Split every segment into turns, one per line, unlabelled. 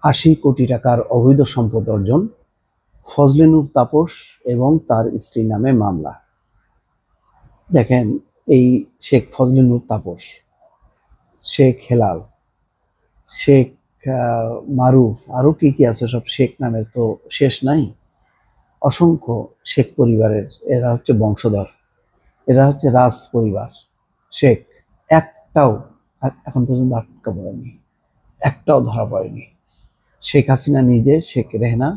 ৮০ কোটি টাকার অবৈধ সম্পদ অর্জন, ফজলে নূর তাপস এবং তার স্ত্রীর নামে মামলা। দেখেন, এই শেখ ফজলে নূর তাপস, শেখ হেলাল, শেখ মারুফ, আরো কি কি আছে সব শেখ নামের তো শেষ নাই। অসংখ্য শেখ পরিবারের এরা হচ্ছে বংশধর, এরা হচ্ছে রাজ পরিবার। শেখ একটাও এখন পর্যন্ত আটকা পড়েনি, একটাও ধরা পড়েনি। শেখ হাসিনা নিজে, শেখ রেহনা,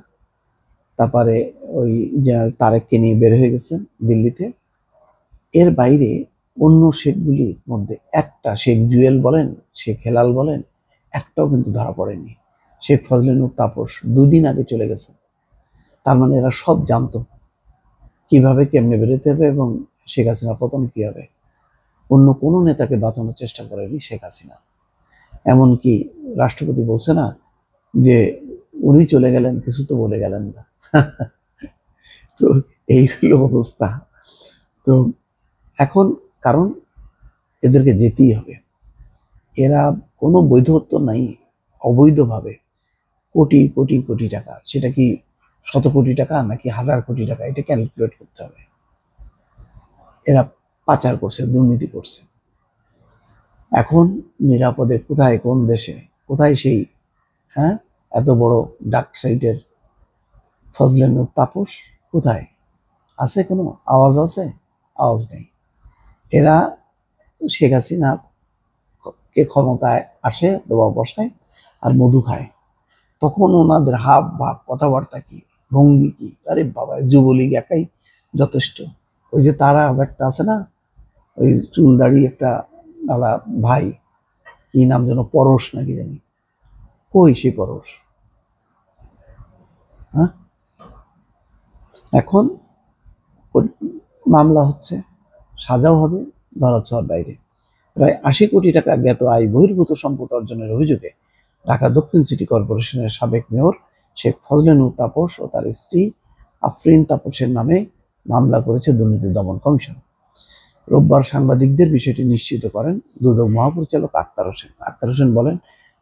তারপরে ওই তারেককে নিয়ে বের হয়ে গেছেন দিল্লিতে। এর বাইরে অন্য শেখগুলির মধ্যে একটা, শেখ জুয়েল বলেন, শেখ হেলাল বলেন, একটাও কিন্তু ধরা পড়েনি। শেখ ফজলে নূর তাপস 2 দিন আগে চলে গেছে। তার মানে এরা সব জানতো কিভাবে কেমনে বেরোতে হবে এবং শেখ হাসিনা পতন কি হবে। অন্য কোনো নেতাকে বাঁচানোর চেষ্টা করেনি শেখ হাসিনা। এমনকি রাষ্ট্রপতি বলছে না যে উনি চলে গেলেন, কিছু তো বলে গেলেন না। তো এই হলো অবস্থা। তো এখন কারণ এদেরকে যেতেই হবে। এরা কোনো বৈধত্ব নাই, অবৈধভাবে কোটি কোটি কোটি টাকা, সেটা কি 100 কোটি টাকা নাকি 1000 কোটি টাকা, এটা ক্যালকুলেট করতে হবে। এরা পাচার করছে, দুর্নীতি করছে। এখন নিরাপদে কোথায়, কোন দেশে, কোথায় সেই এত বড় ডাক সাইটের ফজলে নূর তাপস? কোথায় আছে? কোনো আওয়াজ আছে? আওয়াজ নেই। এরা শেখ হাসিনা কে ক্ষমতায় আসে, দোয়া বসায় আর মধু খায়। তখন ওনাদের হাব ভাব, কথাবার্তা কি, ভঙ্গি কি, আরে বাবা, যুবলীগ একাই যথেষ্ট। ওই যে তারা একটা আছে না, ওই চুল দাড়ি একটা আলা ভাই, কি নাম যেন, পরশ নাকি জানি, কই সে পরশ? হ্যাঁ, এখন মামলা হচ্ছে, সাজাও হবে, ধরাছোঁয়ার বাইরে। প্রায় ৮০ কোটি টাকা জ্ঞাত আয় বহির্ভূত সম্পদ অর্জনের অভিযোগে ঢাকা দক্ষিণ সিটি কর্পোরেশনের সাবেক মেয়র শেখ ফজলে নূর তাপস ও তার স্ত্রী আফরিন তাপসের নামে মামলা করেছে দুর্নীতি দমন কমিশন। রোববার সাংবাদিকদের বিষয়টি নিশ্চিত করেন দুদক মহাপরিচালক আক্তার হোসেন। আক্তার হোসেন বলেন,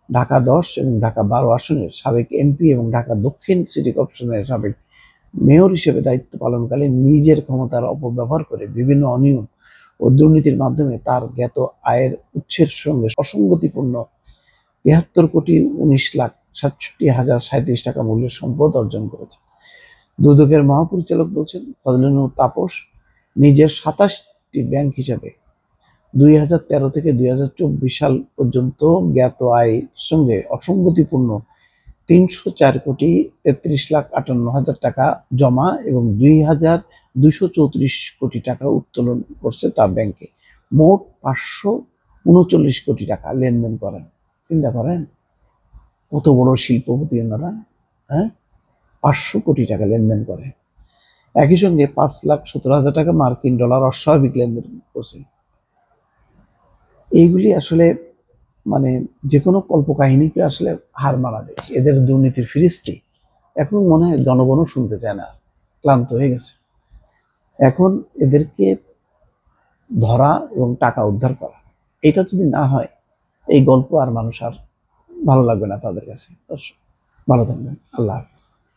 ঢাকা 10 এবং ঢাকা 12 আসনের সাবেক এমপি এবং ঢাকা দক্ষিণ সিটি কর্পোরেশনের সাবেক মেয়র হিসেবে দায়িত্ব পালনকালে নিজের ক্ষমতার অপব্যবহার করে বিভিন্ন অনিয়ম ও দুর্নীতির মাধ্যমে তার জ্ঞাত আয়ের উৎসের সঙ্গে অসঙ্গতিপূর্ণ ৭৩ কোটি ১৯,৬৭,০৩৭ টাকা মূল্যের সম্পদ অর্জন করেছে। দুদকের মহাপরিচালক বলছেন, ফজলে নূর তাপস নিজের ২৭টি ব্যাংক হিসাবে ২০১৩ থেকে ২০২৪ সাল পর্যন্ত জ্ঞাত আয়ের সঙ্গে অসঙ্গতিপূর্ণ ৩০৪ কোটি ৩৩,৫৮,০০০ টাকা জমা এবং ২,২৩৪ কোটি টাকা উত্তোলন করছে তার ব্যাংকে। মোট ৫৩৯ কোটি টাকা লেনদেন করেন। চিন্তা করেন কত বড় শিল্পপতি ওনারা। ৫০০ কোটি টাকা লেনদেন করে। একই সঙ্গে ৫,১৭,০০০ টাকা মার্কিন ডলার অস্বাভাবিক লেনদেন করছে। এইগুলি আসলে মানে যে কোনো কল্পকাহিনীকে আসলে হার মারা দেয়। এদের দুর্নীতির ফিরিস্তি এখন মনে হয় জনগণও শুনতে চায় না, ক্লান্ত হয়ে গেছে। এখন এদেরকে ধরা এবং টাকা উদ্ধার করা, এটা যদি না হয়, এই গল্প আর মানুষ আর ভালো লাগবে না তাদের কাছে। ভালো থাকবেন, আল্লাহ হাফিজ।